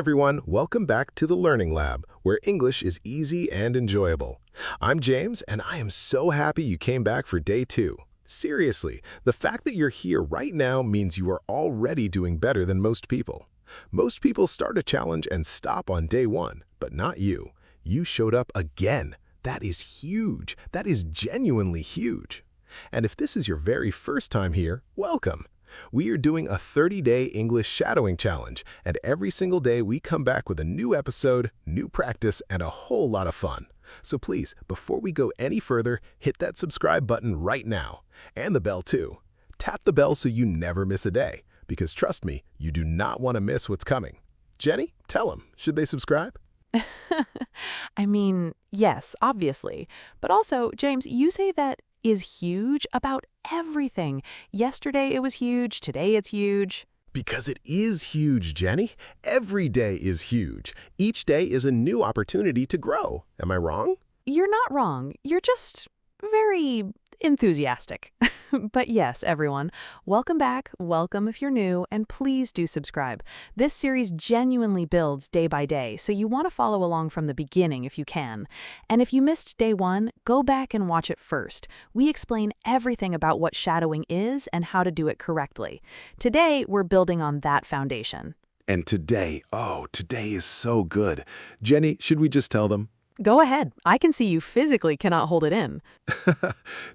everyone, welcome back to the Learning Lab, where English is easy and enjoyable. I'm James, and I am so happy you came back for day 2. Seriously, the fact that you're here right now means you are already doing better than most people. Most people start a challenge and stop on day 1, but not you. You showed up again. That is huge. That is genuinely huge. And if this is your very first time here, welcome. We are doing a 30-day English shadowing challenge, and every single day we come back with a new episode, new practice, and a whole lot of fun. So please, before we go any further, hit that subscribe button right now. And the bell too. Tap the bell so you never miss a day, because trust me, you do not want to miss what's coming. Jenny, tell them, should they subscribe? I mean, yes, obviously. But also, James, you say that is huge about everything. Yesterday it was huge, today it's huge. Because it is huge, Jenny. Every day is huge. Each day is a new opportunity to grow. Am I wrong? You're not wrong. You're just very enthusiastic. But yes, everyone, welcome back, welcome if you're new, and please do subscribe. This series genuinely builds day by day, so you want to follow along from the beginning if you can. And if you missed day 1, go back and watch it first. We explain everything about what shadowing is and how to do it correctly. Today, we're building on that foundation. And today is so good. Jenny, should we just tell them? Go ahead. I can see you physically cannot hold it in.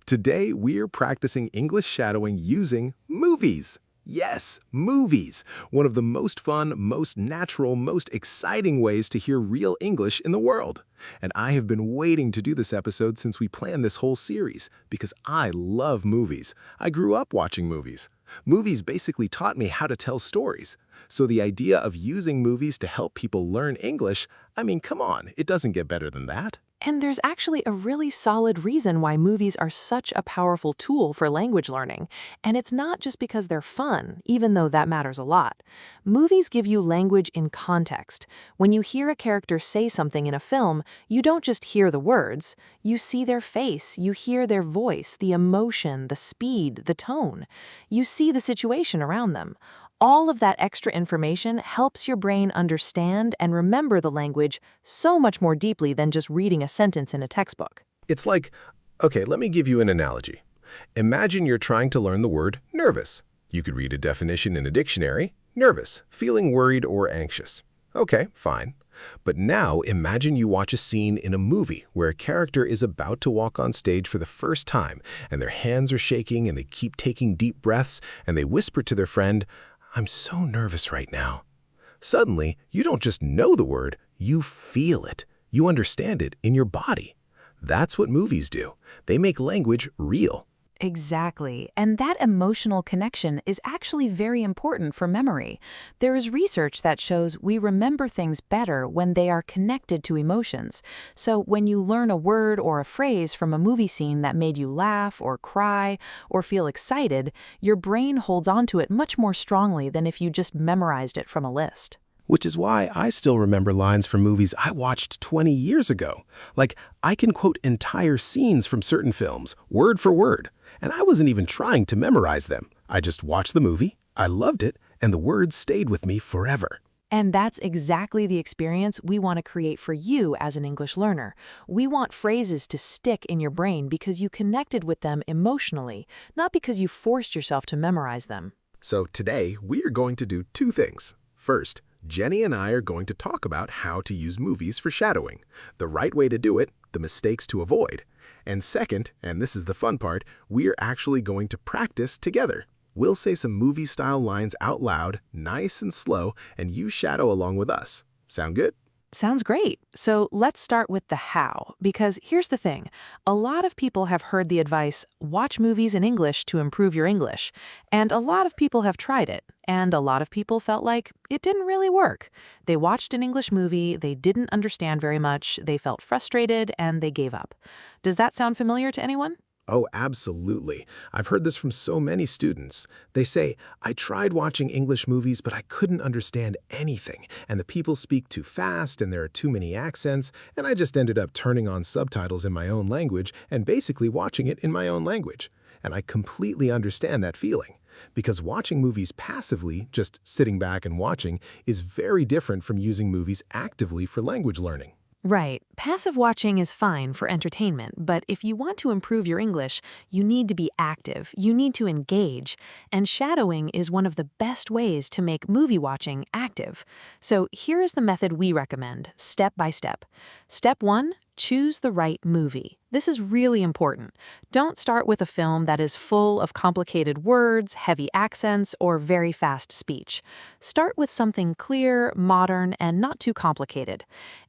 Today, we're practicing English shadowing using movies. Yes, movies. One of the most fun, most natural, most exciting ways to hear real English in the world. And I have been waiting to do this episode since we planned this whole series, because I love movies. I grew up watching movies. Movies basically taught me how to tell stories. So the idea of using movies to help people learn English, I mean, come on, it doesn't get better than that. And there's actually a really solid reason why movies are such a powerful tool for language learning. And it's not just because they're fun, even though that matters a lot. Movies give you language in context. When you hear a character say something in a film, you don't just hear the words. You see their face, you hear their voice, the emotion, the speed, the tone. You see the situation around them. All of that extra information helps your brain understand and remember the language so much more deeply than just reading a sentence in a textbook. It's like, okay, let me give you an analogy. Imagine you're trying to learn the word nervous. You could read a definition in a dictionary, nervous, feeling worried or anxious. Okay, fine. But now imagine you watch a scene in a movie where a character is about to walk on stage for the first time, and their hands are shaking and they keep taking deep breaths, and they whisper to their friend, "I'm so nervous right now." Suddenly, you don't just know the word, you feel it. You understand it in your body. That's what movies do. They make language real. Exactly. And that emotional connection is actually very important for memory. There is research that shows we remember things better when they are connected to emotions. So when you learn a word or a phrase from a movie scene that made you laugh or cry or feel excited, your brain holds onto it much more strongly than if you just memorized it from a list. Which is why I still remember lines from movies I watched 20 years ago. Like, I can quote entire scenes from certain films, word for word. And I wasn't even trying to memorize them. I just watched the movie, I loved it, and the words stayed with me forever. And that's exactly the experience we want to create for you as an English learner. We want phrases to stick in your brain because you connected with them emotionally, not because you forced yourself to memorize them. So today, we are going to do 2 things. First, Jenny and I are going to talk about how to use movies for shadowing, the right way to do it, the mistakes to avoid. And second, and this is the fun part, we are actually going to practice together. We'll say some movie-style lines out loud, nice and slow, and you shadow along with us. Sound good? Sounds great. So let's start with the how, because here's the thing. A lot of people have heard the advice, watch movies in English to improve your English. And a lot of people have tried it. And a lot of people felt like it didn't really work. They watched an English movie, they didn't understand very much, they felt frustrated, and they gave up. Does that sound familiar to anyone? Oh, absolutely. I've heard this from so many students. They say, I tried watching English movies, but I couldn't understand anything, and the people speak too fast, and there are too many accents, and I just ended up turning on subtitles in my own language and basically watching it in my own language. And I completely understand that feeling. because watching movies passively, just sitting back and watching, is very different from using movies actively for language learning. Right. Passive watching is fine for entertainment, but if you want to improve your English, you need to be active, you need to engage, and shadowing is one of the best ways to make movie watching active. So here is the method we recommend, step by step. Step 1, choose the right movie. This is really important. Don't start with a film that is full of complicated words, heavy accents, or very fast speech. Start with something clear, modern, and not too complicated.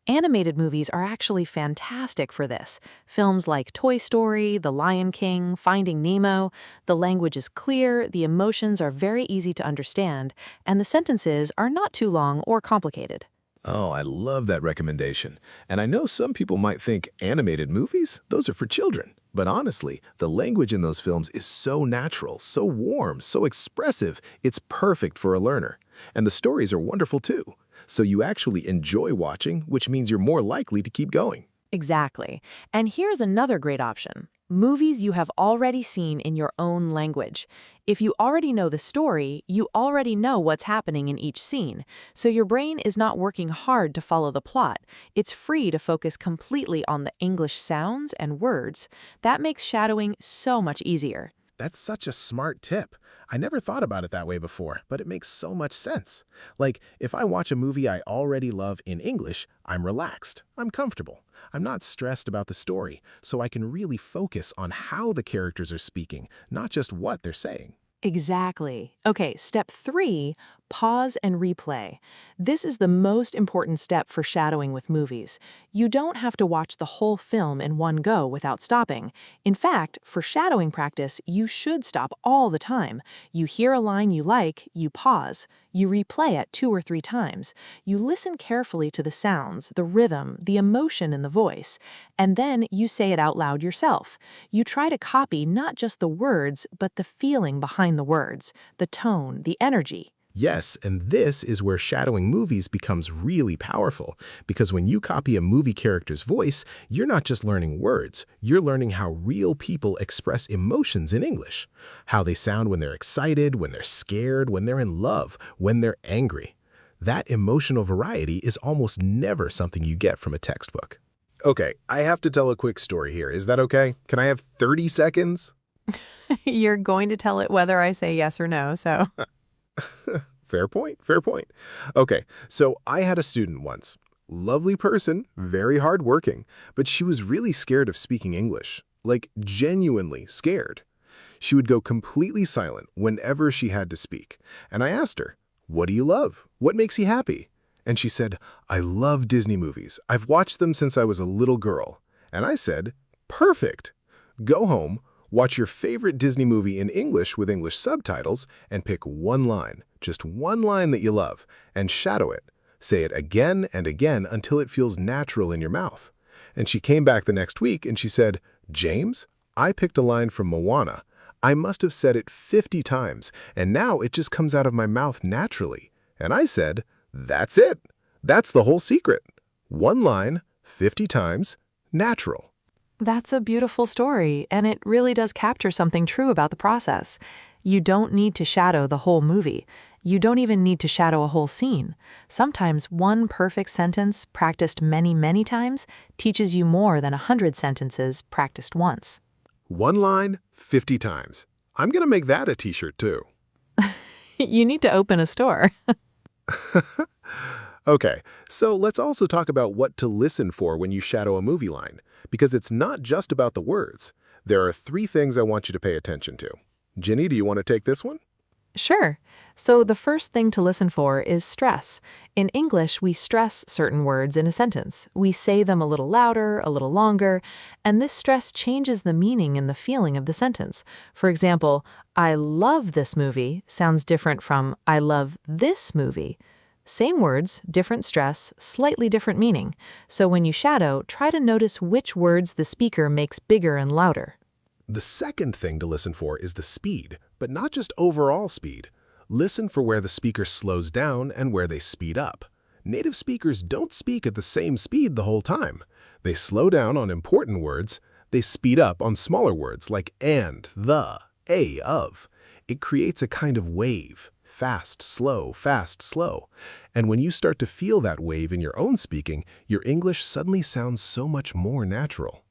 Animated movies are actually fantastic for this. Films like Toy Story, The Lion King, Finding Nemo, the language is clear, the emotions are very easy to understand, and the sentences are not too long or complicated. Oh, I love that recommendation. And I know some people might think animated movies, those are for children. But honestly, the language in those films is so natural, so warm, so expressive, it's perfect for a learner. And the stories are wonderful too. So you actually enjoy watching, which means you're more likely to keep going. Exactly. And here's another great option. Movies you have already seen in your own language. If you already know the story, you already know what's happening in each scene, so your brain is not working hard to follow the plot. It's free to focus completely on the English sounds and words. That makes shadowing so much easier. That's such a smart tip. I never thought about it that way before, but it makes so much sense. Like, if I watch a movie I already love in English, I'm relaxed, I'm comfortable. I'm not stressed about the story, so I can really focus on how the characters are speaking, not just what they're saying. Exactly. Okay, step 3, pause and replay. This is the most important step for shadowing with movies. You don't have to watch the whole film in one go without stopping. In fact, for shadowing practice, you should stop all the time. You hear a line you like, you pause. You replay it 2 or 3 times. You listen carefully to the sounds, the rhythm, the emotion in the voice, and then you say it out loud yourself. You try to copy not just the words, but the feeling behind the words, the tone, the energy. Yes, and this is where shadowing movies becomes really powerful, because when you copy a movie character's voice, you're not just learning words, you're learning how real people express emotions in English, how they sound when they're excited, when they're scared, when they're in love, when they're angry. That emotional variety is almost never something you get from a textbook. Okay, I have to tell a quick story here. Is that okay? Can I have 30 seconds? You're going to tell it whether I say yes or no, so. Fair point, fair point. Okay, so I had a student once. Lovely person, very hardworking, but she was really scared of speaking English. Like, genuinely scared. She would go completely silent whenever she had to speak. And I asked her, "What do you love? What makes you happy?" And she said, "I love Disney movies. I've watched them since I was a little girl." And I said, "Perfect. Go home, watch your favorite Disney movie in English with English subtitles, and pick one line, just one line that you love, and shadow it. Say it again and again until it feels natural in your mouth." And she came back the next week and she said, "James, I picked a line from Moana. I must have said it 50 times, and now it just comes out of my mouth naturally." And I said, "That's it. That's the whole secret. One line, 50 times, natural." That's a beautiful story, and it really does capture something true about the process. You don't need to shadow the whole movie. You don't even need to shadow a whole scene. Sometimes one perfect sentence practiced many, many times teaches you more than 100 sentences practiced once. One line, 50 times. I'm going to make that a t-shirt too. You need to open a store. Okay, so let's also talk about what to listen for when you shadow a movie line, because it's not just about the words. There are 3 things I want you to pay attention to. Ginny, do you want to take this one? Sure. So the first thing to listen for is stress. In English, we stress certain words in a sentence. We say them a little louder, a little longer, and this stress changes the meaning and the feeling of the sentence. For example, "I love this movie" sounds different from "I love this movie." Same words, different stress, slightly different meaning. So when you shadow, try to notice which words the speaker makes bigger and louder. The second thing to listen for is the speed, but not just overall speed. Listen for where the speaker slows down and where they speed up. Native speakers don't speak at the same speed the whole time. They slow down on important words. They speed up on smaller words like and, the, a, of. it creates a kind of wave. Fast, slow, fast, slow. And when you start to feel that wave in your own speaking, your English suddenly sounds so much more natural.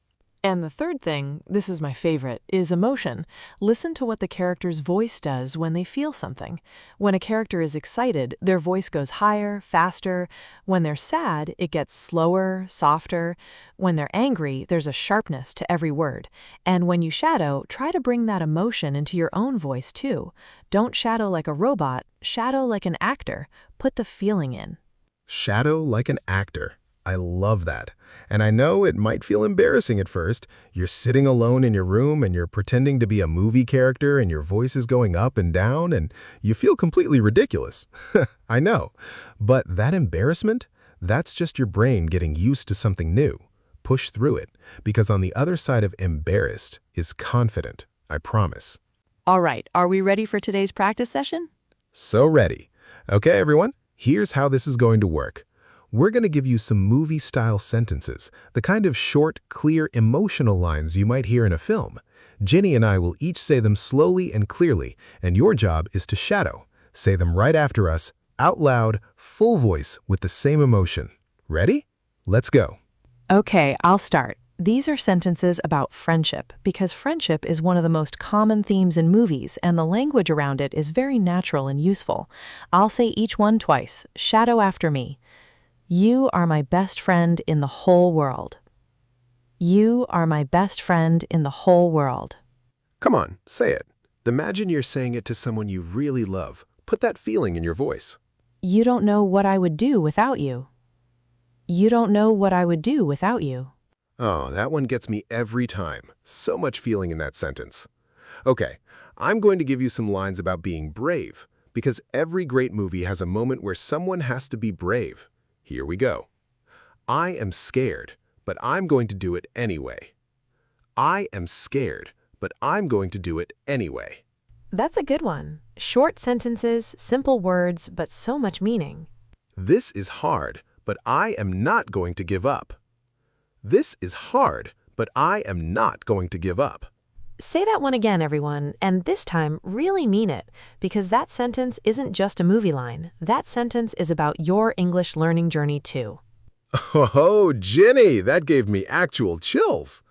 And the third thing, this is my favorite, is emotion. Listen to what the character's voice does when they feel something. When a character is excited, their voice goes higher, faster. When they're sad, it gets slower, softer. When they're angry, there's a sharpness to every word. And when you shadow, try to bring that emotion into your own voice too. Don't shadow like a robot, shadow like an actor. Put the feeling in. Shadow like an actor. I love that. And I know it might feel embarrassing at first. You're sitting alone in your room and you're pretending to be a movie character and your voice is going up and down and you feel completely ridiculous. I know. But that embarrassment, that's just your brain getting used to something new. Push through it, because on the other side of embarrassed is confident, I promise. All right, are we ready for today's practice session? So ready. Okay, everyone, here's how this is going to work. We're going to give you some movie-style sentences, the kind of short, clear, emotional lines you might hear in a film. Jenny and I will each say them slowly and clearly, and your job is to shadow. Say them right after us, out loud, full voice, with the same emotion. Ready? Let's go. Okay, I'll start. These are sentences about friendship, because friendship is one of the most common themes in movies, and the language around it is very natural and useful. I'll say each one twice. Shadow after me. You are my best friend in the whole world. You are my best friend in the whole world. Come on, say it. Imagine you're saying it to someone you really love. Put that feeling in your voice. You don't know what I would do without you. You don't know what I would do without you. Oh, that one gets me every time. So much feeling in that sentence. Okay, I'm going to give you some lines about being brave, because every great movie has a moment where someone has to be brave. Here we go. I am scared, but I'm going to do it anyway. I am scared, but I'm going to do it anyway. That's a good one. Short sentences, simple words, but so much meaning. This is hard, but I am not going to give up. This is hard, but I am not going to give up. Say that one again, everyone, and this time really mean it, because that sentence isn't just a movie line. That sentence is about your English learning journey too. Oh, Jenny, that gave me actual chills.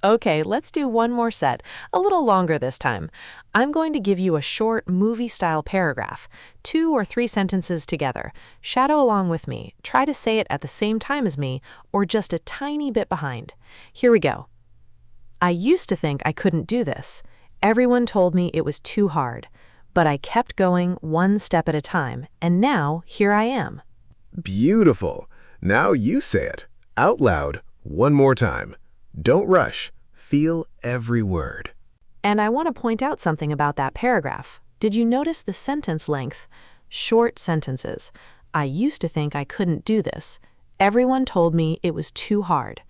Okay, let's do one more set, a little longer this time. I'm going to give you a short movie-style paragraph, 2 or 3 sentences together. Shadow along with me. Try to say it at the same time as me, or just a tiny bit behind. Here we go. I used to think I couldn't do this. Everyone told me it was too hard, but I kept going one step at a time, and now here I am. Beautiful. Now you say it, out loud, one more time. Don't rush. Feel every word. And I want to point out something about that paragraph. Did you notice the sentence length? Short sentences. I used to think I couldn't do this. Everyone told me it was too hard.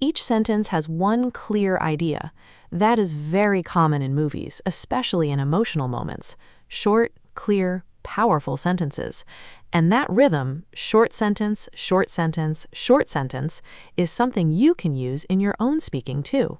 Each sentence has one clear idea. That is very common in movies, especially in emotional moments. Short, clear, powerful sentences. And that rhythm, short sentence, short sentence, short sentence, is something you can use in your own speaking too.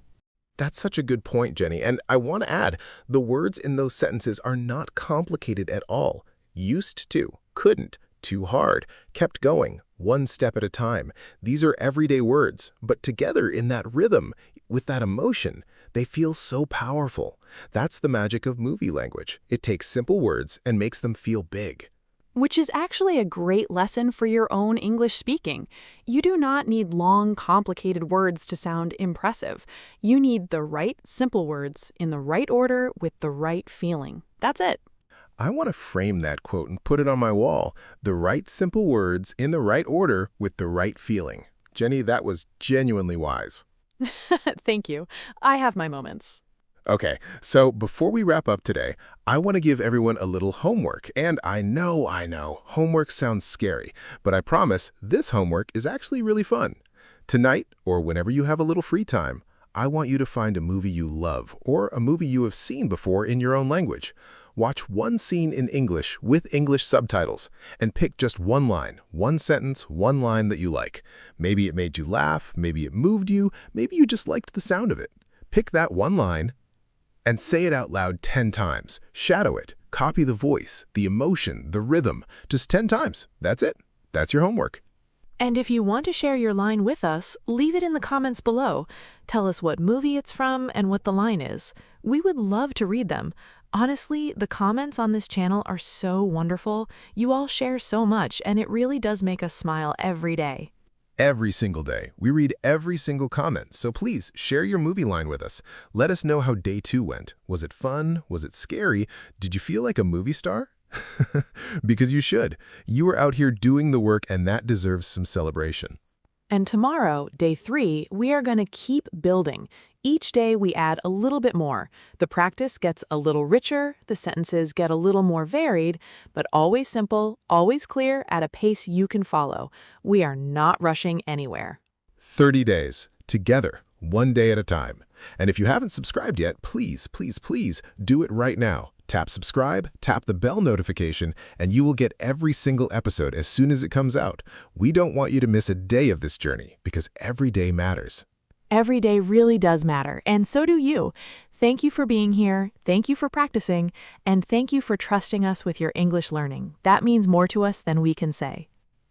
That's such a good point, Jenny. And I want to add, the words in those sentences are not complicated at all. Used to, couldn't, too hard, kept going, one step at a time. These are everyday words, but together in that rhythm, with that emotion, they feel so powerful. That's the magic of movie language. It takes simple words and makes them feel big. Which is actually a great lesson for your own English speaking. You do not need long, complicated words to sound impressive. You need the right, simple words in the right order with the right feeling. That's it. I want to frame that quote and put it on my wall. The right simple words in the right order with the right feeling. Jenny, that was genuinely wise. Thank you. I have my moments. Okay, so before we wrap up today, I want to give everyone a little homework. And I know, homework sounds scary, but I promise this homework is actually really fun. Tonight, or whenever you have a little free time, I want you to find a movie you love or a movie you have seen before in your own language. Watch one scene in English with English subtitles and pick just one line, one sentence, one line that you like. Maybe it made you laugh, maybe it moved you, maybe you just liked the sound of it. Pick that one line And say it out loud 10 times. Shadow it. Copy the voice, the emotion, the rhythm. Just 10 times. That's it. That's your homework. And if you want to share your line with us, leave it in the comments below. Tell us what movie it's from and what the line is. We would love to read them. Honestly, the comments on this channel are so wonderful. You all share so much, and it really does make us smile every day. Every single day. We read every single comment, so please share your movie line with us. Let us know how day 2 went. Was it fun? Was it scary? Did you feel like a movie star? Because you should. You are out here doing the work, and that deserves some celebration. And tomorrow, day 3, we are going to keep building. Each day we add a little bit more. The practice gets a little richer, the sentences get a little more varied, but always simple, always clear, at a pace you can follow. We are not rushing anywhere. 30 days, together, one day at a time. And if you haven't subscribed yet, please, please, please do it right now. Tap subscribe, tap the bell notification, and you will get every single episode as soon as it comes out. We don't want you to miss a day of this journey because every day matters. Every day really does matter, and so do you. Thank you for being here, thank you for practicing, and thank you for trusting us with your English learning. That means more to us than we can say.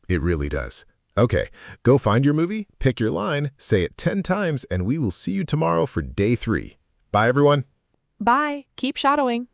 It really does. Okay, go find your movie, pick your line, say it 10 times, and we will see you tomorrow for day 3. Bye, everyone. Bye. Keep shadowing.